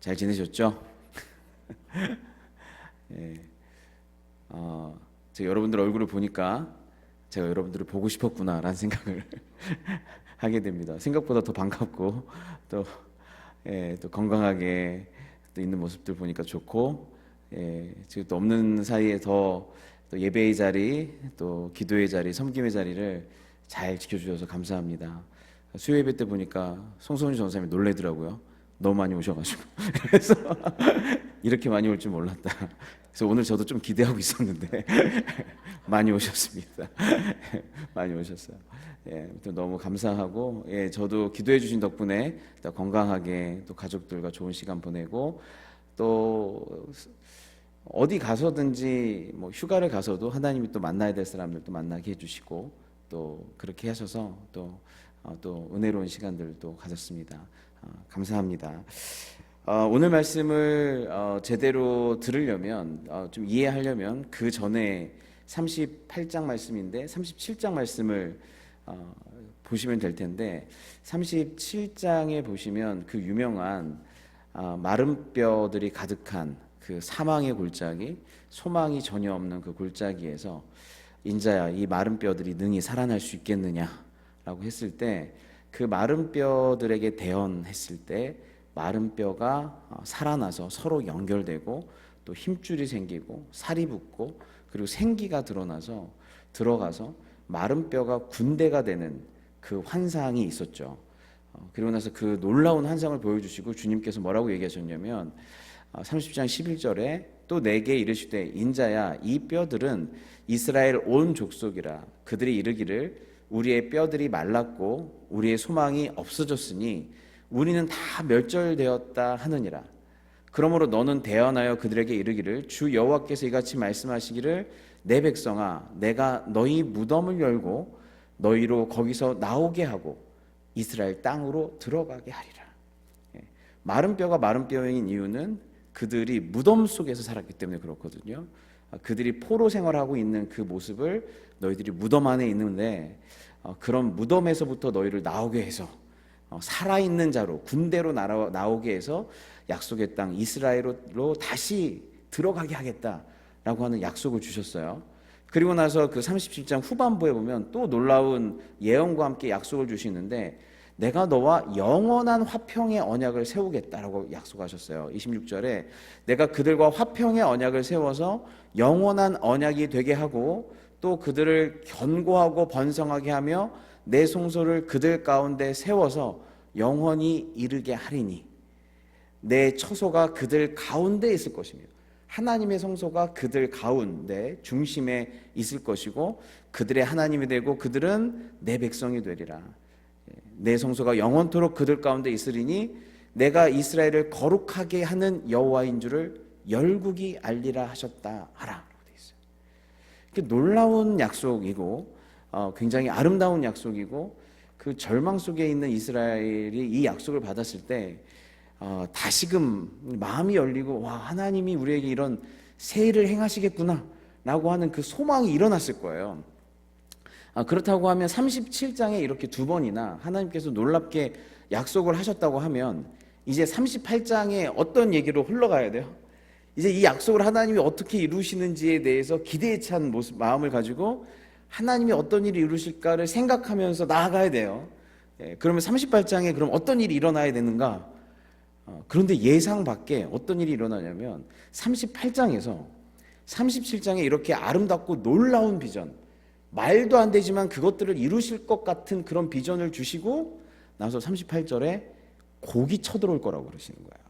잘 지내셨죠? 예, 제가 여러분들 얼굴을 보니까 제가 여러분들을 보고 싶었구나라는 생각을 하게 됩니다. 생각보다 더 반갑고 또, 또 건강하게 또 있는 모습들 보니까 좋고, 지금 또 없는 사이에 또 예배의 자리, 또 기도의 자리, 섬김의 자리를 잘 지켜주셔서 감사합니다. 수요 예배 때 보니까 송소은이 전사님이 놀래더라고요. 너무 많이 오셔가지고 그래서 이렇게 많이 올 줄 몰랐다. 그래서 오늘 저도 좀 기대하고 있었는데 많이 오셨습니다. 많이 오셨어요. 또 너무 감사하고, 저도 기도해 주신 덕분에 또 건강하게 또 가족들과 좋은 시간 보내고, 또 어디 가서든지 뭐 휴가를 가서도 하나님이 또 만나야 될 사람들도 만나게 해주시고, 또 그렇게 하셔서 또 은혜로운 시간들도 가졌습니다. 감사합니다. 오늘 말씀을 제대로 들으려면, 좀 이해하려면 그 전에 38장 말씀인데 37장 말씀을 보시면 될 텐데, 37장에 보시면 그 유명한 마른 뼈들이 가득한 그 사망의 골짜기, 소망이 전혀 없는 그 골짜기에서 인자야, 이 마른 뼈들이 능히 살아날 수 있겠느냐라고 했을 때, 그 마른 뼈들에게 대언했을 때 마른 뼈가 살아나서 서로 연결되고, 또 힘줄이 생기고 살이 붙고, 그리고 생기가 들어가서 마른 뼈가 군대가 되는 그 환상이 있었죠. 그리고 나서 그 놀라운 환상을 보여주시고 주님께서 뭐라고 얘기하셨냐면, 30장 11절에 또 내게 이르시되 인자야, 이 뼈들은 이스라엘 온 족속이라. 그들이 이르기를 우리의 뼈들이 말랐고 우리의 소망이 없어졌으니 우리는 다 멸절되었다 하느니라. 그러므로 너는 대언하여 그들에게 이르기를 주 여호와께서 이같이 말씀하시기를 내 백성아, 내가 너희 무덤을 열고 너희로 거기서 나오게 하고 이스라엘 땅으로 들어가게 하리라. 마른 뼈가 마른 뼈인 이유는 그들이 무덤 속에서 살았기 때문에 그렇거든요. 그들이 포로 생활하고 있는 그 모습을 너희들이 무덤 안에 있는데, 그런 무덤에서부터 너희를 나오게 해서 살아있는 자로 군대로 나오게 해서 약속의 땅 이스라엘로 다시 들어가게 하겠다라고 하는 약속을 주셨어요. 그리고 나서 그 37장 후반부에 보면 또 놀라운 예언과 함께 약속을 주시는데, 내가 너와 영원한 화평의 언약을 세우겠다라고 약속하셨어요. 26절에 내가 그들과 화평의 언약을 세워서 영원한 언약이 되게 하고, 또 그들을 견고하고 번성하게 하며 내 성소를 그들 가운데 세워서 영원히 이르게 하리니 내 처소가 그들 가운데 있을 것이며, 하나님의 성소가 그들 가운데 중심에 있을 것이고 그들의 하나님이 되고 그들은 내 백성이 되리라. 내 성소가 영원토록 그들 가운데 있으리니 내가 이스라엘을 거룩하게 하는 여호와인 줄을 열국이 알리라 하셨다 하라. 놀라운 약속이고, 굉장히 아름다운 약속이고, 그 절망 속에 있는 이스라엘이 이 약속을 받았을 때 다시금 마음이 열리고, 와, 하나님이 우리에게 이런 새 일을 행하시겠구나 라고 하는 그 소망이 일어났을 거예요. 그렇다고 하면 37장에 이렇게 두 번이나 하나님께서 놀랍게 약속을 하셨다고 하면, 이제 38장에 어떤 얘기로 흘러가야 돼요? 이제 이 약속을 하나님이 어떻게 이루시는지에 대해서 기대에 찬 마음을 가지고 하나님이 어떤 일을 이루실까를 생각하면서 나아가야 돼요. 그러면 38장에 그럼 어떤 일이 일어나야 되는가? 그런데 예상 밖에 어떤 일이 일어나냐면, 38장에서 37장에 이렇게 아름답고 놀라운 비전, 말도 안 되지만 그것들을 이루실 것 같은 그런 비전을 주시고 나서 38절에 곡이 쳐들어올 거라고 그러시는 거예요.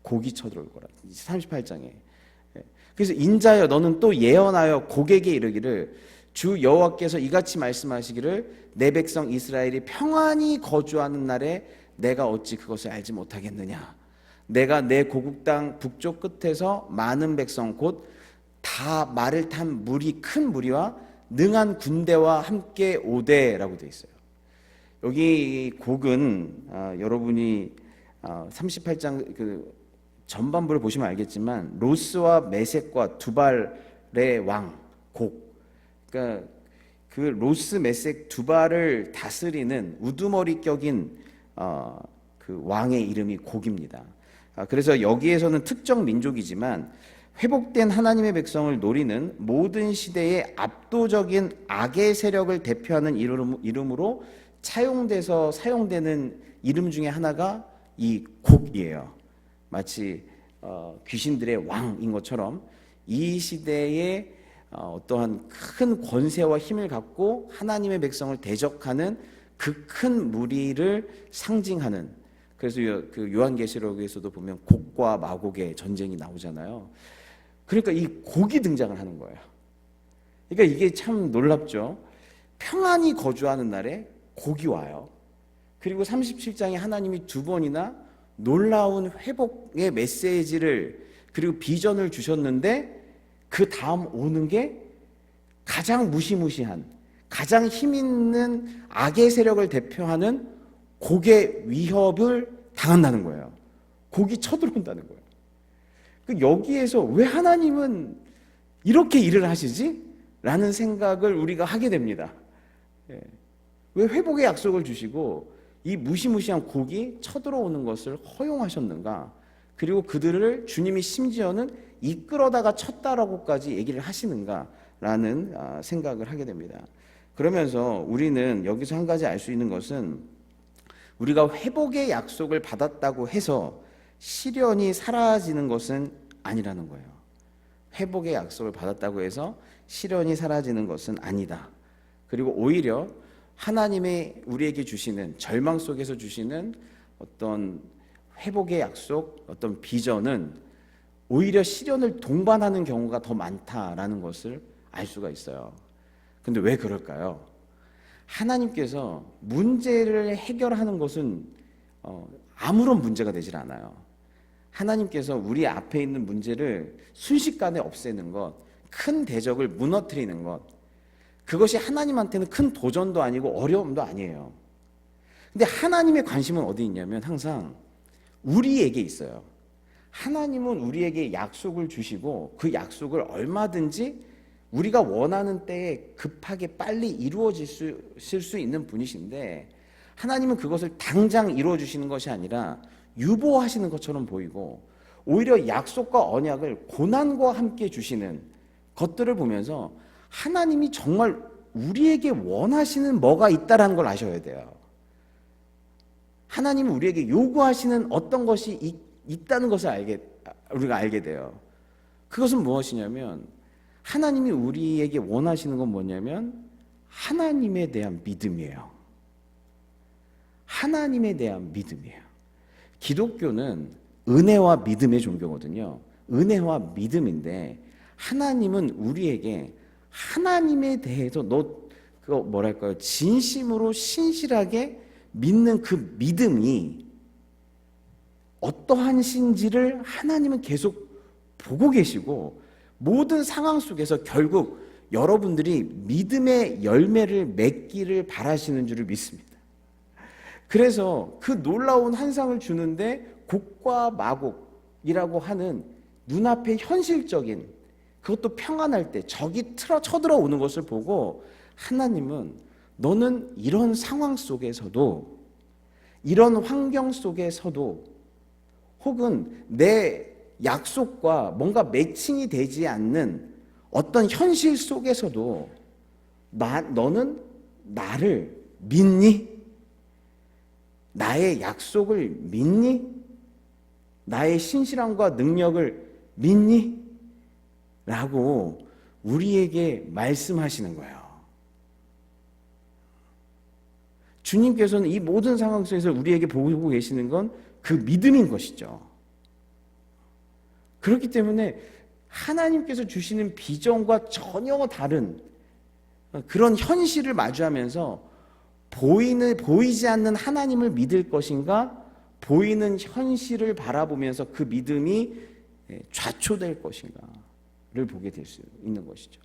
곡이 쳐들어올 거라. 38장에. 그래서 인자여, 너는 또 예언하여 곡에게 이르기를 주 여호와께서 이같이 말씀하시기를 내 백성 이스라엘이 평안히 거주하는 날에 내가 어찌 그것을 알지 못하겠느냐. 내가 내 고국 땅 북쪽 끝에서 많은 백성 곧 다 말을 탄 큰 무리와 능한 군대와 함께 오되라고 되어 있어요. 여기 곡은 여러분이 38장 그 전반부를 보시면 알겠지만, 로스와 메섹과 두발의 왕 곡, 그러니까 그 로스, 메섹, 두발을 다스리는 우두머리 격인 그 왕의 이름이 곡입니다. 그래서 여기에서는 특정 민족이지만 회복된 하나님의 백성을 노리는 모든 시대의 압도적인 악의 세력을 대표하는 이름으로 사용되는 이름 중에 하나가 이 곡이에요. 마치 귀신들의 왕인 것처럼 이 시대에 어떠한 큰 권세와 힘을 갖고 하나님의 백성을 대적하는 그 큰 무리를 상징하는, 그래서 그 요한계시록에서도 보면 곡과 마곡의 전쟁이 나오잖아요. 그러니까 이 곡이 등장을 하는 거예요. 그러니까 이게 참 놀랍죠. 평안히 거주하는 날에 곡이 와요. 그리고 37장에 하나님이 두 번이나 놀라운 회복의 메시지를 그리고 비전을 주셨는데 그 다음 오는 게 가장 무시무시한, 가장 힘 있는 악의 세력을 대표하는 곡의 위협을 당한다는 거예요. 곡이 쳐들어온다는 거예요. 여기에서 왜 하나님은 이렇게 일을 하시지? 라는 생각을 우리가 하게 됩니다. 왜 회복의 약속을 주시고 이 무시무시한 곡이 쳐들어오는 것을 허용하셨는가? 그리고 그들을 주님이 심지어는 이끌어다가 쳤다라고까지 얘기를 하시는가라는 생각을 하게 됩니다. 그러면서 우리는 여기서 한 가지 알 수 있는 것은 우리가 회복의 약속을 받았다고 해서 시련이 사라지는 것은 아니라는 거예요. 회복의 약속을 받았다고 해서 시련이 사라지는 것은 아니다. 그리고 오히려 하나님의 우리에게 주시는, 절망 속에서 주시는 어떤 회복의 약속, 어떤 비전은 오히려 시련을 동반하는 경우가 더 많다라는 것을 알 수가 있어요. 근데 왜 그럴까요? 하나님께서 문제를 해결하는 것은 아무런 문제가 되질 않아요. 하나님께서 우리 앞에 있는 문제를 순식간에 없애는 것, 큰 대적을 무너뜨리는 것, 그것이 하나님한테는 큰 도전도 아니고 어려움도 아니에요. 근데 하나님의 관심은 어디 있냐면 항상 우리에게 있어요. 하나님은 우리에게 약속을 주시고 그 약속을 얼마든지 우리가 원하는 때에 급하게 빨리 이루어질 수 있는 분이신데, 하나님은 그것을 당장 이루어 주시는 것이 아니라 유보하시는 것처럼 보이고, 오히려 약속과 언약을 고난과 함께 주시는 것들을 보면서 하나님이 정말 우리에게 원하시는 뭐가 있다라는 걸 아셔야 돼요. 하나님은 우리에게 요구하시는 어떤 것이 있다는 것을 우리가 알게 돼요. 그것은 무엇이냐면, 하나님이 우리에게 원하시는 건 뭐냐면 하나님에 대한 믿음이에요. 하나님에 대한 믿음이에요. 기독교는 은혜와 믿음의 종교거든요. 은혜와 믿음인데, 하나님은 우리에게 하나님에 대해서 진심으로 신실하게 믿는 그 믿음이 어떠한 신지를 하나님은 계속 보고 계시고, 모든 상황 속에서 결국 여러분들이 믿음의 열매를 맺기를 바라시는 줄을 믿습니다. 그래서 그 놀라운 환상을 주는데 곡과 마곡이라고 하는 눈앞에 현실적인, 그것도 평안할 때 적이 쳐들어오는 것을 보고 하나님은 너는 이런 상황 속에서도, 이런 환경 속에서도, 혹은 내 약속과 뭔가 매칭이 되지 않는 어떤 현실 속에서도 너는 나를 믿니? 나의 약속을 믿니? 나의 신실함과 능력을 믿니? 라고 우리에게 말씀하시는 거예요. 주님께서는 이 모든 상황 속에서 우리에게 보고 계시는 건 그 믿음인 것이죠. 그렇기 때문에 하나님께서 주시는 비전과 전혀 다른 그런 현실을 마주하면서 보이지 않는 하나님을 믿을 것인가, 보이는 현실을 바라보면서 그 믿음이 좌초될 것인가를 보게 될 수 있는 것이죠.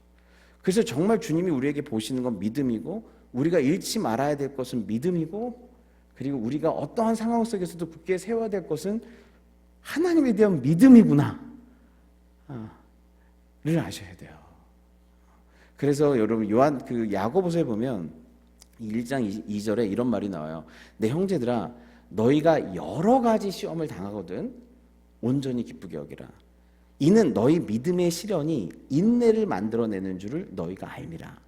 그래서 정말 주님이 우리에게 보시는 건 믿음이고, 우리가 잃지 말아야 될 것은 믿음이고, 그리고 우리가 어떠한 상황 속에서도 굳게 세워야 될 것은 하나님에 대한 믿음이구나 를 아셔야 돼요. 그래서 여러분 야고보서에 보면 1장 2절에 이런 말이 나와요. 내 형제들아, 너희가 여러 가지 시험을 당하거든 온전히 기쁘게 여기라. 이는 너희 믿음의 시련이 인내를 만들어내는 줄을 너희가 알미라.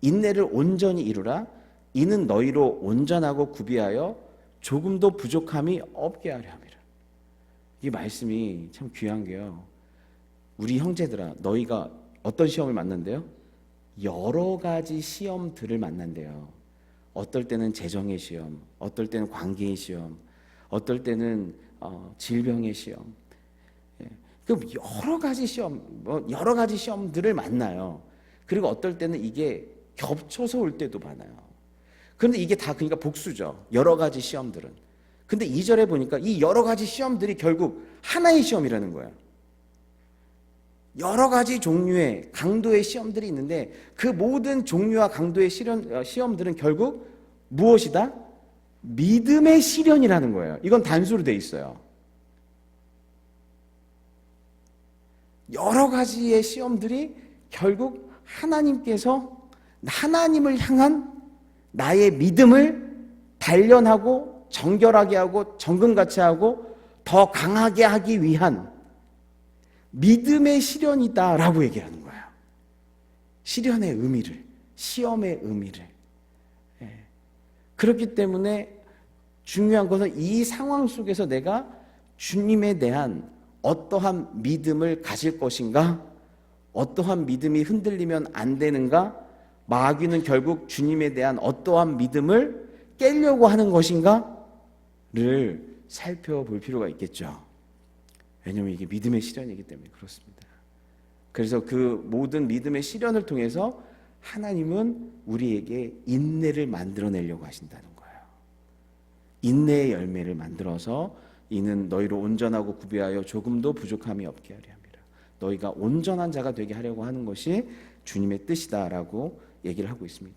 인내를 온전히 이루라. 이는 너희로 온전하고 구비하여 조금도 부족함이 없게 하려 함이라. 이 말씀이 참 귀한 게요, 우리 형제들아, 너희가 어떤 시험을 만난대요? 여러 가지 시험들을 만난대요. 어떨 때는 재정의 시험, 어떨 때는 관계의 시험, 어떨 때는 질병의 시험. 그 여러 가지 시험, 여러 가지 시험들을 만나요. 그리고 어떨 때는 이게 겹쳐서 올 때도 많아요. 그런데 이게 다 그러니까 복수죠. 여러 가지 시험들은. 근데 2절에 보니까 이 여러 가지 시험들이 결국 하나의 시험이라는 거예요. 여러 가지 종류의 강도의 시험들이 있는데 그 모든 종류와 강도의 시험들은 결국 무엇이다? 믿음의 시련이라는 거예요. 이건 단수로 돼 있어요. 여러 가지의 시험들이 결국 하나님께서 하나님을 향한 나의 믿음을 단련하고 정결하게 하고 정금같이 하고 더 강하게 하기 위한 믿음의 시련이다라고 얘기하는 거예요. 시련의 의미를, 시험의 의미를. 그렇기 때문에 중요한 것은 이 상황 속에서 내가 주님에 대한 어떠한 믿음을 가질 것인가, 어떠한 믿음이 흔들리면 안 되는가, 마귀는 결국 주님에 대한 어떠한 믿음을 깨려고 하는 것인가를 살펴볼 필요가 있겠죠. 왜냐하면 이게 믿음의 시련이기 때문에 그렇습니다. 그래서 그 모든 믿음의 시련을 통해서 하나님은 우리에게 인내를 만들어내려고 하신다는 거예요. 인내의 열매를 만들어서 이는 너희로 온전하고 구비하여 조금도 부족함이 없게 하려 함이라. 너희가 온전한 자가 되게 하려고 하는 것이 주님의 뜻이다라고 얘기를 하고 있습니다.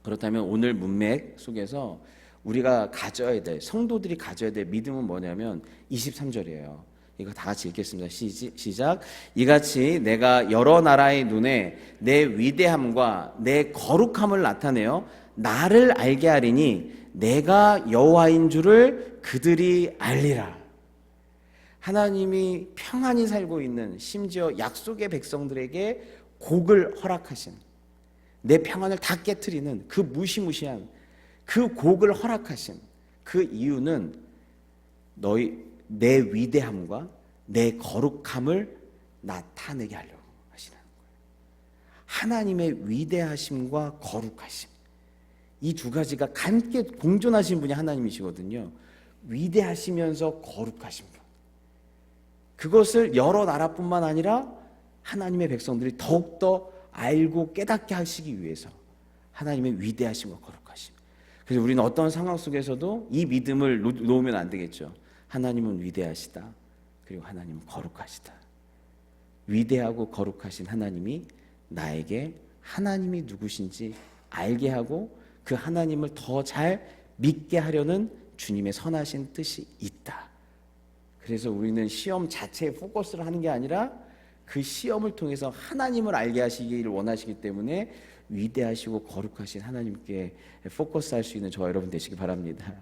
그렇다면 오늘 문맥 속에서 우리가 가져야 될, 성도들이 가져야 될 믿음은 뭐냐면 23절이에요. 이거 다 같이 읽겠습니다. 시작. 이같이 내가 여러 나라의 눈에 내 위대함과 내 거룩함을 나타내어 나를 알게 하리니 내가 여호와인 줄을 그들이 알리라. 하나님이 평안히 살고 있는, 심지어 약속의 백성들에게 곡을 허락하신, 내 평안을 다 깨트리는 그 무시무시한 그 곡을 허락하신 그 이유는 내 위대함과 내 거룩함을 나타내게 하려고 하시는 거예요. 하나님의 위대하심과 거룩하심, 이 두 가지가 함께 공존하신 분이 하나님이시거든요. 위대하시면서 거룩하신 분, 그것을 여러 나라뿐만 아니라 하나님의 백성들이 더욱더 알고 깨닫게 하시기 위해서 하나님의 위대하심과 거룩하심. 그래서 우리는 어떤 상황 속에서도 이 믿음을 놓으면 안 되겠죠. 하나님은 위대하시다. 그리고 하나님은 거룩하시다. 위대하고 거룩하신 하나님이 나에게 하나님이 누구신지 알게 하고 그 하나님을 더 잘 믿게 하려는 주님의 선하신 뜻이 있다. 그래서 우리는 시험 자체에 포커스를 하는 게 아니라 그 시험을 통해서 하나님을 알게 하시기를 원하시기 때문에 위대하시고 거룩하신 하나님께 포커스할 수 있는 저와 여러분 되시기 바랍니다.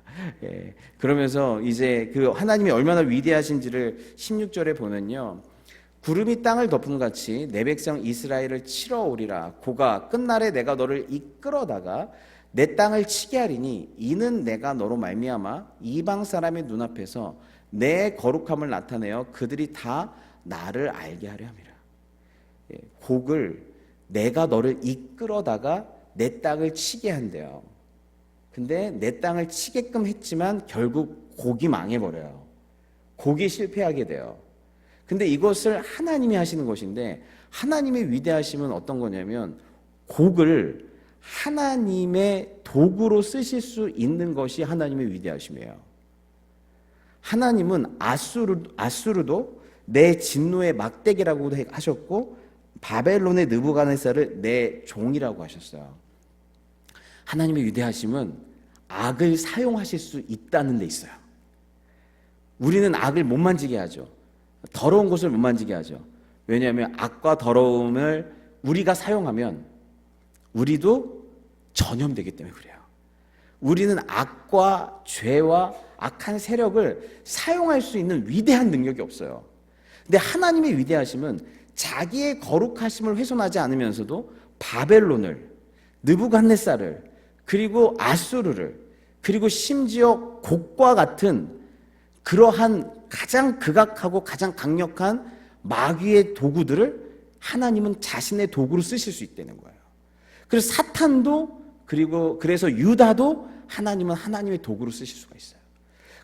그러면서 이제 그 하나님이 얼마나 위대하신지를 16절에 보면요, 구름이 땅을 덮은 같이 내 백성 이스라엘을 치러 오리라. 고가 끝날에 내가 너를 이끌어다가 내 땅을 치게 하리니 이는 내가 너로 말미암아 이방 사람의 눈앞에서 내 거룩함을 나타내어 그들이 다 나를 알게 하려 함이라. 곡을 내가 너를 이끌어다가 내 땅을 치게 한대요. 근데 내 땅을 치게끔 했지만 결국 곡이 망해버려요. 곡이 실패하게 돼요. 근데 이것을 하나님이 하시는 것인데, 하나님의 위대하심은 어떤 거냐면 곡을 하나님의 도구로 쓰실 수 있는 것이 하나님의 위대하심이에요. 하나님은 아수르도 내 진노의 막대기라고도 하셨고 바벨론의 느부갓네살을 내 종이라고 하셨어요. 하나님의 위대하심은 악을 사용하실 수 있다는 데 있어요. 우리는 악을 못 만지게 하죠. 더러운 것을 못 만지게 하죠. 왜냐하면 악과 더러움을 우리가 사용하면 우리도 전염되기 때문에 그래요. 우리는 악과 죄와 악한 세력을 사용할 수 있는 위대한 능력이 없어요. 근데 하나님의 위대하심은 자기의 거룩하심을 훼손하지 않으면서도 바벨론을, 느부갓네살을, 그리고 아수르를, 그리고 심지어 곡과 같은 그러한 가장 극악하고 가장 강력한 마귀의 도구들을 하나님은 자신의 도구로 쓰실 수 있다는 거예요. 그래서 사탄도, 그리고 그래서 유다도 하나님은 하나님의 도구로 쓰실 수가 있어요.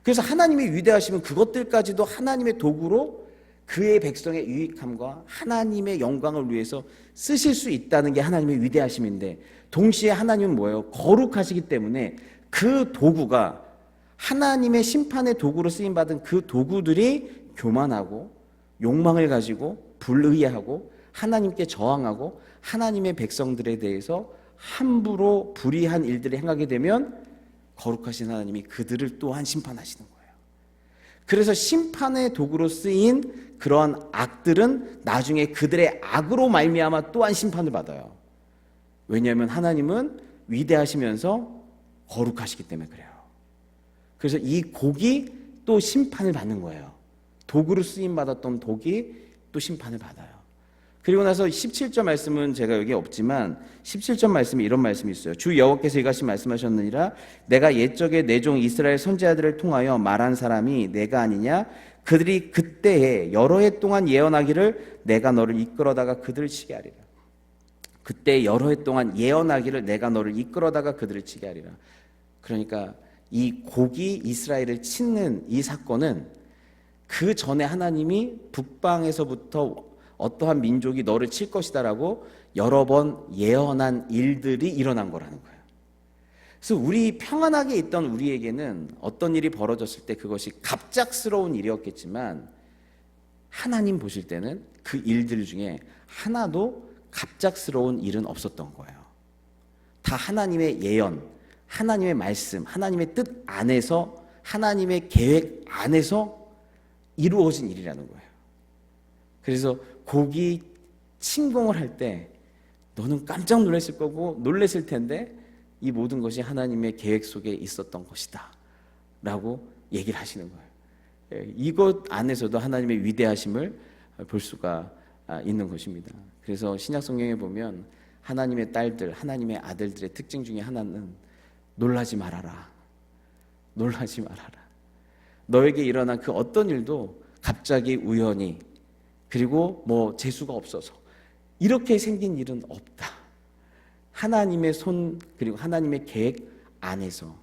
그래서 하나님의 위대하심은 그것들까지도 하나님의 도구로 그의 백성의 유익함과 하나님의 영광을 위해서 쓰실 수 있다는 게 하나님의 위대하심인데, 동시에 하나님은 뭐예요? 거룩하시기 때문에 그 도구가, 하나님의 심판의 도구로 쓰임받은 그 도구들이 교만하고 욕망을 가지고 불의하고 하나님께 저항하고 하나님의 백성들에 대해서 함부로 불의한 일들을 행하게 되면 거룩하신 하나님이 그들을 또한 심판하시는 거예요. 그래서 심판의 도구로 쓰인 그러한 악들은 나중에 그들의 악으로 말미암아 또한 심판을 받아요. 왜냐하면 하나님은 위대하시면서 거룩하시기 때문에 그래요. 그래서 이 곡이 또 심판을 받는 거예요. 도구로 쓰임 받았던 독이 또 심판을 받아요. 그리고 나서 17절 말씀은 제가 여기 없지만 17절 말씀에 이런 말씀이 있어요. 주 여호와께서 이같이 말씀하셨느니라, 내가 옛적에 내 종 이스라엘 선지자들을 통하여 말한 사람이 내가 아니냐? 그들이 그때에 여러 해 동안 예언하기를 내가 너를 이끌어다가 그들을 치게 하리라. 그때 여러 해 동안 예언하기를 내가 너를 이끌어다가 그들을 치게 하리라. 그러니까 이 곡이 이스라엘을 치는 이 사건은 그 전에 하나님이 북방에서부터 어떠한 민족이 너를 칠 것이다라고 여러 번 예언한 일들이 일어난 거라는 거예요. 그래서 우리 평안하게 있던 우리에게는 어떤 일이 벌어졌을 때 그것이 갑작스러운 일이었겠지만, 하나님 보실 때는 그 일들 중에 하나도 갑작스러운 일은 없었던 거예요. 다 하나님의 예언, 하나님의 말씀, 하나님의 뜻 안에서, 하나님의 계획 안에서 이루어진 일이라는 거예요. 그래서 곡이 침공을 할 때 너는 깜짝 놀랐을 거고 놀랐을 텐데 이 모든 것이 하나님의 계획 속에 있었던 것이다 라고 얘기를 하시는 거예요. 이것 안에서도 하나님의 위대하심을 볼 수가 있는 것입니다. 그래서 신약 성경에 보면 하나님의 딸들, 하나님의 아들들의 특징 중에 하나는 놀라지 말아라. 놀라지 말아라. 너에게 일어난 그 어떤 일도 갑자기 우연히, 그리고 뭐 재수가 없어서 이렇게 생긴 일은 없다. 하나님의 손, 그리고 하나님의 계획 안에서,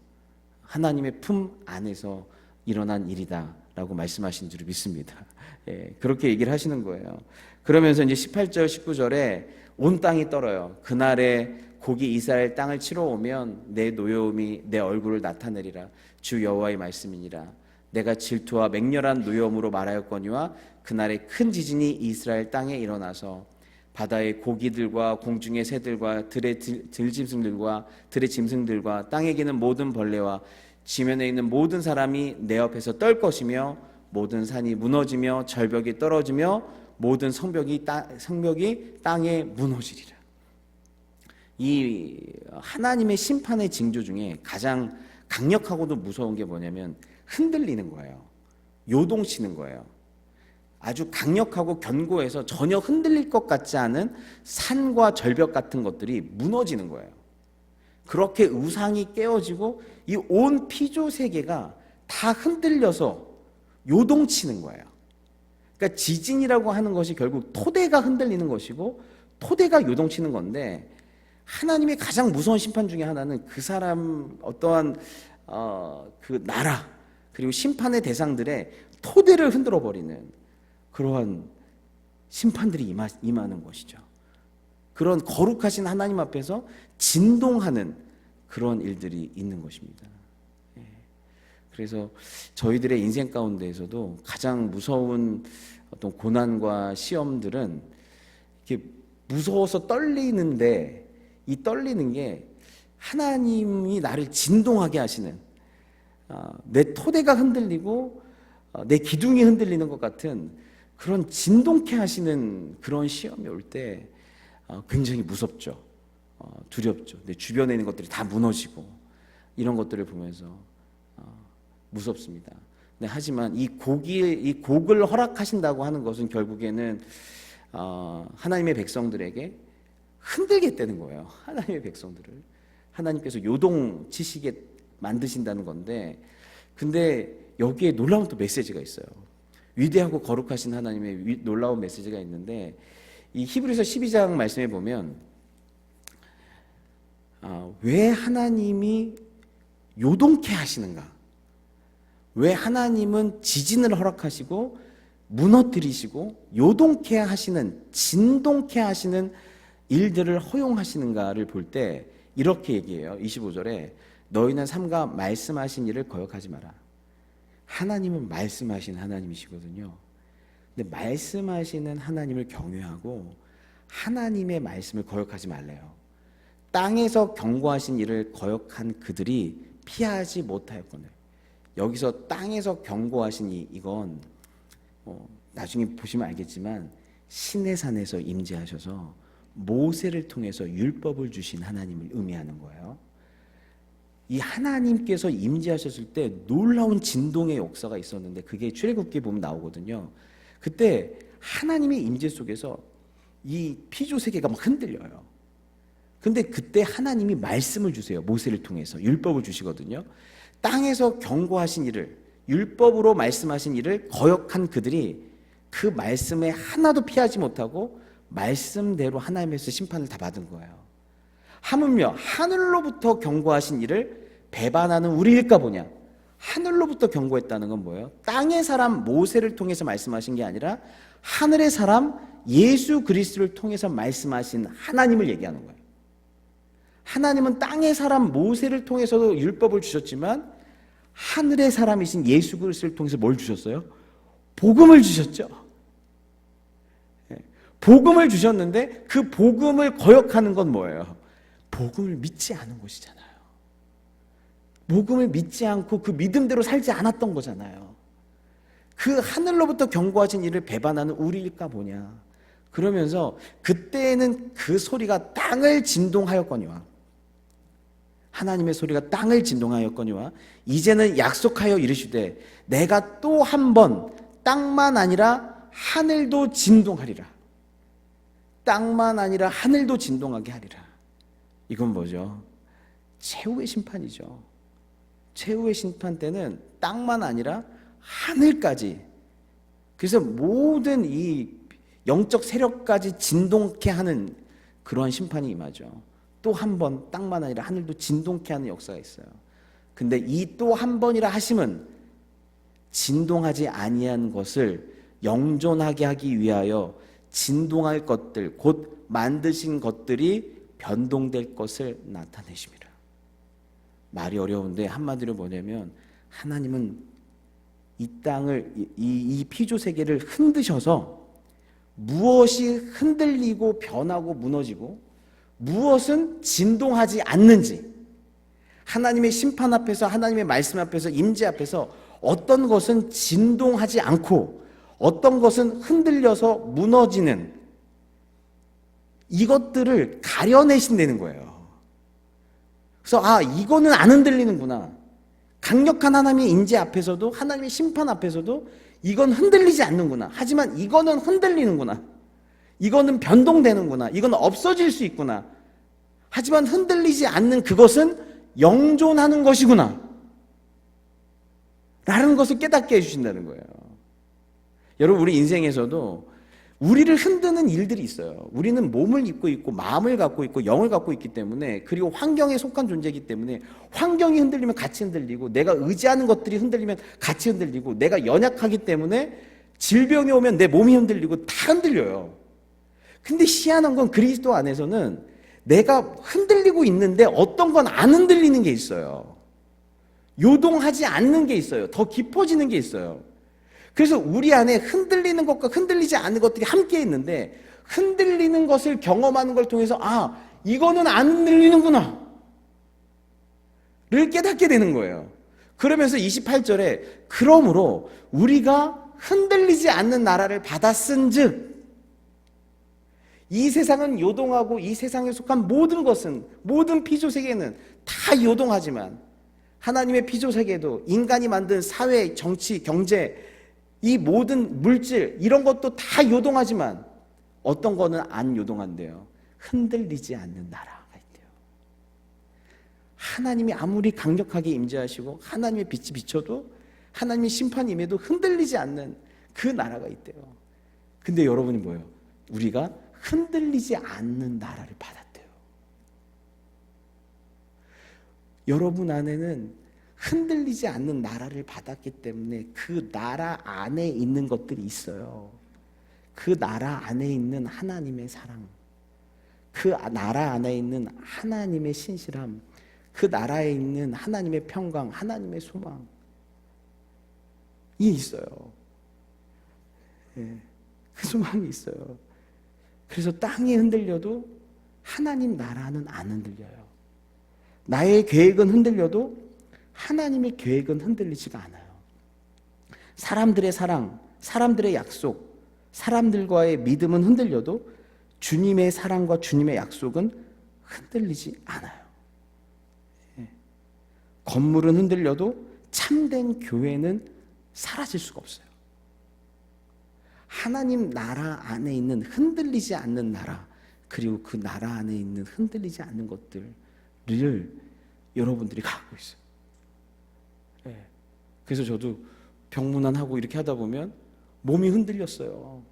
하나님의 품 안에서 일어난 일이다 라고 말씀하신 줄 믿습니다. 그렇게 얘기를 하시는 거예요. 그러면서 이제 18절 19절에 온 땅이 떨어요. 그날에 곡이 이스라엘 땅을 치러 오면 내 노여움이 내 얼굴을 나타내리라. 주 여호와의 말씀이니라. 내가 질투와 맹렬한 노여움으로 말하였거니와 그날에 큰 지진이 이스라엘 땅에 일어나서 바다의 고기들과 공중의 새들과 들의 들짐승들과 들의 짐승들과 땅에 기는 모든 벌레와 지면에 있는 모든 사람이 내 옆에서 떨 것이며 모든 산이 무너지며 절벽이 떨어지며 모든 성벽이 땅에 무너지리라. 이 하나님의 심판의 징조 중에 가장 강력하고도 무서운 게 뭐냐면 흔들리는 거예요. 요동치는 거예요. 아주 강력하고 견고해서 전혀 흔들릴 것 같지 않은 산과 절벽 같은 것들이 무너지는 거예요. 그렇게 우상이 깨어지고 이 온 피조 세계가 다 흔들려서 요동치는 거예요. 그러니까 지진이라고 하는 것이 결국 토대가 흔들리는 것이고 토대가 요동치는 건데, 하나님의 가장 무서운 심판 중에 하나는 그 사람 어떠한 그 나라 그리고 심판의 대상들의 토대를 흔들어 버리는 그러한 심판들이 임하는 것이죠. 그런 거룩하신 하나님 앞에서 진동하는 그런 일들이 있는 것입니다. 그래서 저희들의 인생 가운데에서도 가장 무서운 어떤 고난과 시험들은 이렇게 무서워서 떨리는데, 이 떨리는 게 하나님이 나를 진동하게 하시는, 내 토대가 흔들리고 내 기둥이 흔들리는 것 같은 그런 진동케 하시는 그런 시험이 올 때 굉장히 무섭죠. 두렵죠. 내 주변에 있는 것들이 다 무너지고 이런 것들을 보면서 무섭습니다. 네, 하지만 이 곡을 허락하신다고 하는 것은 결국에는 하나님의 백성들에게 흔들겠다는 거예요. 하나님의 백성들을 하나님께서 요동치시게 만드신다는 건데, 근데 여기에 놀라운 또 메시지가 있어요. 위대하고 거룩하신 하나님의 놀라운 메시지가 있는데, 이 히브리서 12장 말씀에 보면 왜 하나님이 요동케 하시는가? 왜 하나님은 지진을 허락하시고 무너뜨리시고 요동케 하시는, 진동케 하시는 일들을 허용하시는가를 볼 때 이렇게 얘기해요. 25절에 너희는 삼가 말씀하신 일을 거역하지 마라. 하나님은 말씀하신 하나님이시거든요. 근데 말씀하시는 하나님을 경외하고 하나님의 말씀을 거역하지 말래요. 땅에서 경고하신 일을 거역한 그들이 피하지 못하였거늘. 여기서 땅에서 경고하신 이건 나중에 보시면 알겠지만 신의 산에서 임재하셔서 모세를 통해서 율법을 주신 하나님을 의미하는 거예요. 이 하나님께서 임재하셨을 때 놀라운 진동의 역사가 있었는데, 그게 출애굽기에 보면 나오거든요. 그때 하나님의 임재 속에서 이 피조 세계가 막 흔들려요. 근데 그때 하나님이 말씀을 주세요. 모세를 통해서 율법을 주시거든요. 땅에서 경고하신 일을, 율법으로 말씀하신 일을 거역한 그들이 그 말씀에 하나도 피하지 못하고 말씀대로 하나님에서 심판을 다 받은 거예요. 하물며 하늘로부터 경고하신 일을 배반하는 우리일까 보냐. 하늘로부터 경고했다는 건 뭐예요? 땅의 사람 모세를 통해서 말씀하신 게 아니라 하늘의 사람 예수 그리스도를 통해서 말씀하신 하나님을 얘기하는 거예요. 하나님은 땅의 사람 모세를 통해서도 율법을 주셨지만 하늘의 사람이신 예수 그리스도를 통해서 뭘 주셨어요? 복음을 주셨죠. 복음을 주셨는데 그 복음을 거역하는 건 뭐예요? 복음을 믿지 않은 것이잖아요. 복음을 믿지 않고 그 믿음대로 살지 않았던 거잖아요. 그 하늘로부터 경고하신 일을 배반하는 우리일까 보냐. 그러면서 그때는 그 소리가 땅을 진동하였거니와, 하나님의 소리가 땅을 진동하였거니와 이제는 약속하여 이르시되 내가 또 한 번 땅만 아니라 하늘도 진동하리라. 땅만 아니라 하늘도 진동하게 하리라. 이건 뭐죠? 최후의 심판이죠. 최후의 심판 때는 땅만 아니라 하늘까지, 그래서 모든 이 영적 세력까지 진동케 하는 그러한 심판이 임하죠. 또 한 번 땅만 아니라 하늘도 진동케 하는 역사가 있어요. 근데 이 또 한 번이라 하심은 진동하지 아니한 것을 영존하게 하기 위하여 진동할 것들, 곧 만드신 것들이 변동될 것을 나타내심이라. 말이 어려운데 한마디로 뭐냐면 하나님은 이 땅을, 이 피조 세계를 흔드셔서 무엇이 흔들리고 변하고 무너지고 무엇은 진동하지 않는지, 하나님의 심판 앞에서, 하나님의 말씀 앞에서, 임재 앞에서 어떤 것은 진동하지 않고 어떤 것은 흔들려서 무너지는 이것들을 가려내신다는 거예요. 그래서 이거는 안 흔들리는구나. 강력한 하나님의 임재 앞에서도, 하나님의 심판 앞에서도 이건 흔들리지 않는구나. 하지만 이거는 흔들리는구나. 이거는 변동되는구나. 이건 없어질 수 있구나. 하지만 흔들리지 않는 그것은 영존하는 것이구나. 라는 것을 깨닫게 해주신다는 거예요. 여러분, 우리 인생에서도 우리를 흔드는 일들이 있어요. 우리는 몸을 입고 있고 마음을 갖고 있고 영을 갖고 있기 때문에, 그리고 환경에 속한 존재이기 때문에 환경이 흔들리면 같이 흔들리고, 내가 의지하는 것들이 흔들리면 같이 흔들리고, 내가 연약하기 때문에 질병이 오면 내 몸이 흔들리고 다 흔들려요. 근데 희한한 건 그리스도 안에서는 내가 흔들리고 있는데 어떤 건 안 흔들리는 게 있어요. 요동하지 않는 게 있어요. 더 깊어지는 게 있어요. 그래서 우리 안에 흔들리는 것과 흔들리지 않는 것들이 함께 있는데, 흔들리는 것을 경험하는 걸 통해서 이거는 안 흔들리는구나 를 깨닫게 되는 거예요. 그러면서 28절에 그러므로 우리가 흔들리지 않는 나라를 받았은즉, 이 세상은 요동하고 이 세상에 속한 모든 것은, 모든 피조 세계는 다 요동하지만 하나님의 피조 세계도 인간이 만든 사회, 정치, 경제, 이 모든 물질 이런 것도 다 요동하지만 어떤 거는 안 요동한대요. 흔들리지 않는 나라가 있대요. 하나님이 아무리 강력하게 임재하시고 하나님의 빛이 비춰도 하나님의 심판이 임해도 흔들리지 않는 그 나라가 있대요. 근데 여러분이 뭐예요? 우리가 흔들리지 않는 나라를 받았대요. 여러분 안에는 흔들리지 않는 나라를 받았기 때문에 그 나라 안에 있는 것들이 있어요. 그 나라 안에 있는 하나님의 사랑, 그 나라 안에 있는 하나님의 신실함, 그 나라에 있는 하나님의 평강, 하나님의 소망이 있어요. 예, 그 소망이 있어요. 그래서 땅이 흔들려도 하나님 나라는 안 흔들려요. 나의 계획은 흔들려도 하나님의 계획은 흔들리지가 않아요. 사람들의 사랑, 사람들의 약속, 사람들과의 믿음은 흔들려도 주님의 사랑과 주님의 약속은 흔들리지 않아요. 건물은 흔들려도 참된 교회는 사라질 수가 없어요. 하나님 나라 안에 있는 흔들리지 않는 나라, 그리고 그 나라 안에 있는 흔들리지 않는 것들을 여러분들이 갖고 있어요. 그래서 저도 병문안하고 이렇게 하다 보면 몸이 흔들렸어요.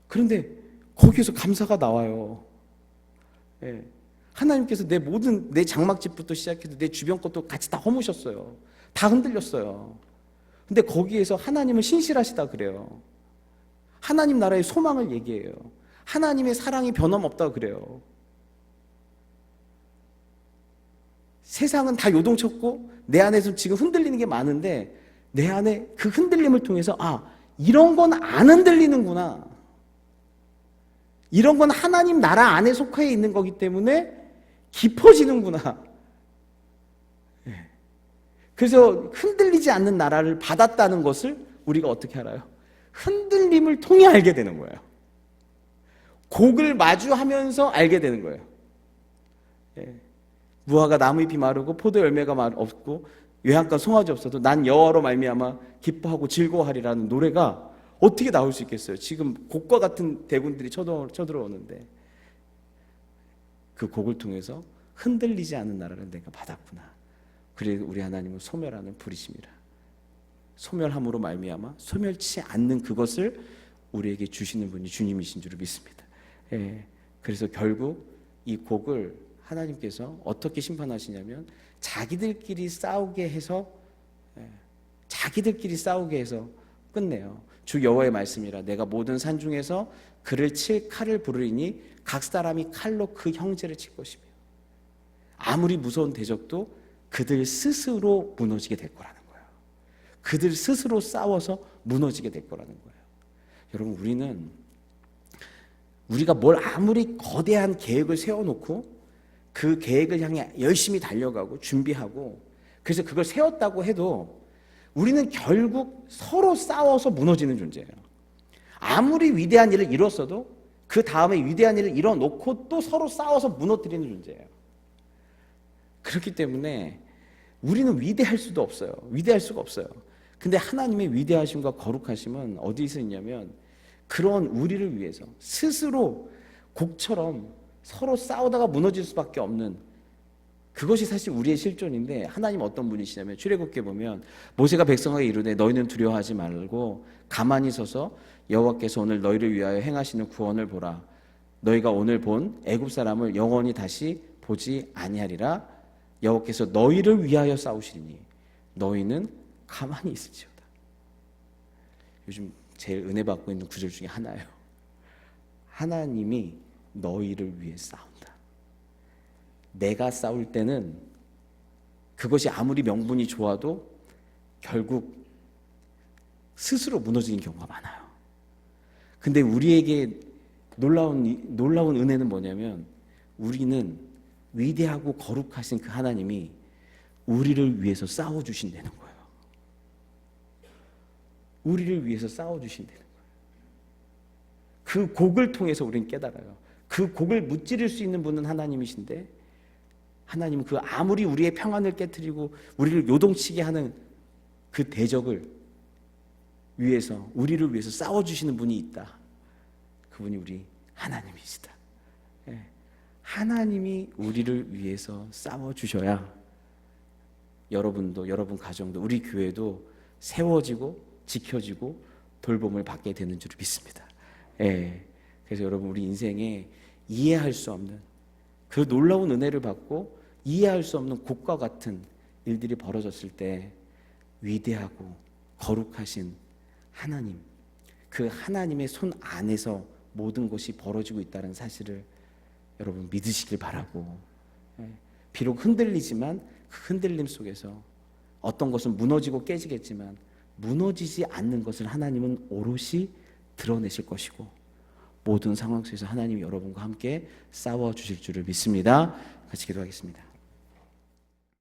그런데 거기에서 감사가 나와요. 하나님께서 내 장막집부터 시작해서 내 주변 것도 같이 다 허무셨어요. 다 흔들렸어요. 근데 거기에서 하나님은 신실하시다 그래요. 하나님 나라의 소망을 얘기해요. 하나님의 사랑이 변함없다 그래요. 세상은 다 요동쳤고 내 안에서 지금 흔들리는 게 많은데 내 안에 그 흔들림을 통해서 이런 건 안 흔들리는구나. 이런 건 하나님 나라 안에 속해 있는 거기 때문에 깊어지는구나. 그래서 흔들리지 않는 나라를 받았다는 것을 우리가 어떻게 알아요? 흔들림을 통해 알게 되는 거예요. 곡을 마주하면서 알게 되는 거예요. 무화과 나무잎이 마르고 포도 열매가 없고 외양간 송아지 없어도 난 여호와로 말미암아 기뻐하고 즐거워하리라는 노래가 어떻게 나올 수 있겠어요? 지금 곡과 같은 대군들이 쳐들어오는데 그 곡을 통해서 흔들리지 않는 나라를 내가 받았구나. 그리고 우리 하나님은 소멸하는 불이심이라. 소멸함으로 말미암아 소멸치 않는 그것을 우리에게 주시는 분이 주님이신 줄을 믿습니다. 그래서 결국 이 곡을 하나님께서 어떻게 심판하시냐면 자기들끼리 싸우게 해서 끝내요. 주 여호와의 말씀이라 내가 모든 산 중에서 그를 칠 칼을 부르리니 각 사람이 칼로 그 형제를 칠 것이며 아무리 무서운 대적도 그들 스스로 무너지게 될 거라는 거예요. 그들 스스로 싸워서 무너지게 될 거라는 거예요. 여러분, 우리가 뭘 아무리 거대한 계획을 세워놓고 그 계획을 향해 열심히 달려가고 준비하고 그래서 그걸 세웠다고 해도 우리는 결국 서로 싸워서 무너지는 존재예요. 아무리 위대한 일을 이뤘어도 그 다음에 위대한 일을 이뤄놓고 또 서로 싸워서 무너뜨리는 존재예요. 그렇기 때문에 우리는 위대할 수도 없어요. 위대할 수가 없어요. 근데 하나님의 위대하심과 거룩하심은 어디서 있냐면 그런 우리를 위해서 스스로 곡처럼 서로 싸우다가 무너질 수밖에 없는 그것이 사실 우리의 실존인데 하나님 어떤 분이시냐면 출애굽기에 보면 모세가 백성에게 이르되 너희는 두려워하지 말고 가만히 서서 여호와께서 오늘 너희를 위하여 행하시는 구원을 보라. 너희가 오늘 본 애굽 사람을 영원히 다시 보지 아니하리라. 여호와께서 너희를 위하여 싸우시리니 너희는 가만히 있을지어다. 요즘 제일 은혜 받고 있는 구절 중에 하나예요. 하나님이 너희를 위해 싸운다. 내가 싸울 때는 그것이 아무리 명분이 좋아도 결국 스스로 무너지는 경우가 많아요. 근데 우리에게 놀라운 은혜는 뭐냐면 우리는 위대하고 거룩하신 그 하나님이 우리를 위해서 싸워주신다는 거예요. 우리를 위해서 싸워주신다는 거예요. 그 곡을 통해서 우리는 깨달아요. 그 곡을 무찌를 수 있는 분은 하나님이신데 하나님은 그 아무리 우리의 평안을 깨트리고 우리를 요동치게 하는 그 대적을 위해서, 우리를 위해서 싸워주시는 분이 있다. 그분이 우리 하나님이시다. 예. 하나님이 우리를 위해서 싸워주셔야 여러분도, 여러분 가정도, 우리 교회도 세워지고 지켜지고 돌봄을 받게 되는 줄 믿습니다. 예. 그래서 여러분, 우리 인생에 이해할 수 없는 그 놀라운 은혜를 받고 이해할 수 없는 곡과 같은 일들이 벌어졌을 때 위대하고 거룩하신 하나님, 그 하나님의 손 안에서 모든 것이 벌어지고 있다는 사실을 여러분 믿으시길 바라고, 비록 흔들리지만 그 흔들림 속에서 어떤 것은 무너지고 깨지겠지만 무너지지 않는 것을 하나님은 오롯이 드러내실 것이고, 모든 상황 속에서 하나님이 여러분과 함께 싸워주실 줄을 믿습니다. 같이 기도하겠습니다.